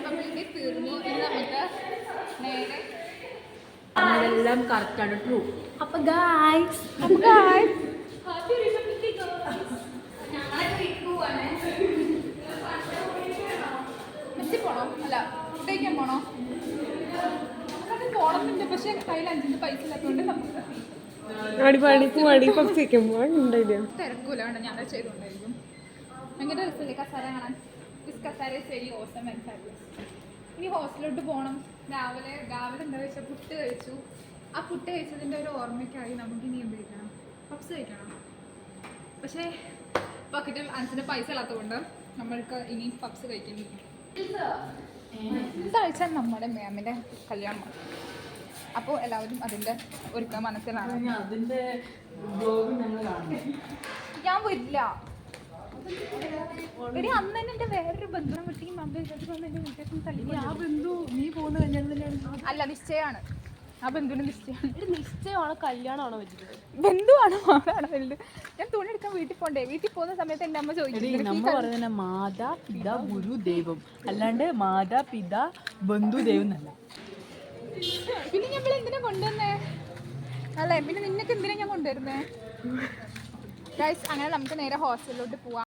അങ്ങനെ തീർന്നു. നമുക്ക് നേരെ അതെല്ലാം കറക്റ്റാണ്, ട്രൂ. അപ്പൊ ഗായ്സ് മെസ്സി പോണോ? അല്ല ഫുഡേക്കാൻ പോണോ? നമുക്ക് പോണമെന്നുണ്ട്, പക്ഷെ കയ്യിൽ 5 പൈസ ഇല്ലാത്തതുകൊണ്ട് നമുക്ക് തിരക്കൂലാണ്. ഞാൻ ചെയ്തുകൊണ്ടായിരിക്കും. ഭയങ്കര രസമില്ലേ കസാര കാണാൻ? കസാര ശരി ഓസം മനസ്സിലാക്കി. ഇനി ഹോസ്റ്റലിലോട്ട് പോകണം. രാവിലെ എന്താ വെച്ചാൽ പുട്ട് കഴിച്ചു. ആ പുട്ട് കഴിച്ചതിൻ്റെ ഒരു ഓർമ്മയ്ക്കായി നമുക്ക് ഇനി എന്ത് കഴിക്കണം? പപ്സ് കഴിക്കണം. പക്ഷേ പക്കറ്റിൽ അഞ്ചിന് പൈസ ഇല്ലാത്തതുകൊണ്ട് നമ്മൾക്ക് ഇനി പപ്സ് കഴിക്കുന്നു. ഇതാഴ്ച നമ്മുടെ മാമിൻ്റെ കല്യാണമാണ്. അപ്പോൾ എല്ലാവരും അതിൻ്റെ ഒരുക്ക മനസ്സിലാണ്. ഞാൻ വരില്ല. എടി അന്ന് തന്നെ എൻ്റെ വേറൊരു ബന്ധുവിനെ വിട്ടി നീ പോകുന്ന അല്ല നിശ്ചയമാണ്. ആ ബന്ധുവിന് നിശ്ചയമാണോ കല്യാണമാണോ വെച്ചിട്ട്? ബന്ധുവാണോ ആണോ വലുത്? ഞാൻ തുണി എടുക്കാൻ വീട്ടിൽ പോകണ്ടേ? വീട്ടിൽ പോകുന്ന സമയത്ത് എൻ്റെ അമ്മ ചോദിക്കും. നമ്മൾ പറയുന്ന മാതാ പിതാ ഗുരു ദൈവം, അല്ലാണ്ട് മാതാ പിതാ ബന്ധു ദൈവം എന്നല്ല. പിന്നെ നമ്മൾ എന്തിനാ കൊണ്ടുവന്നേ? അല്ലേ, പിന്നെ നിന്നൊക്കെ എന്തിനാ ഞാൻ കൊണ്ടുവരുന്നേ? ഗൈസ്, അങ്ങനെ നമുക്ക് നേരെ ഹോസ്റ്റലിലോട്ട് പോവാം.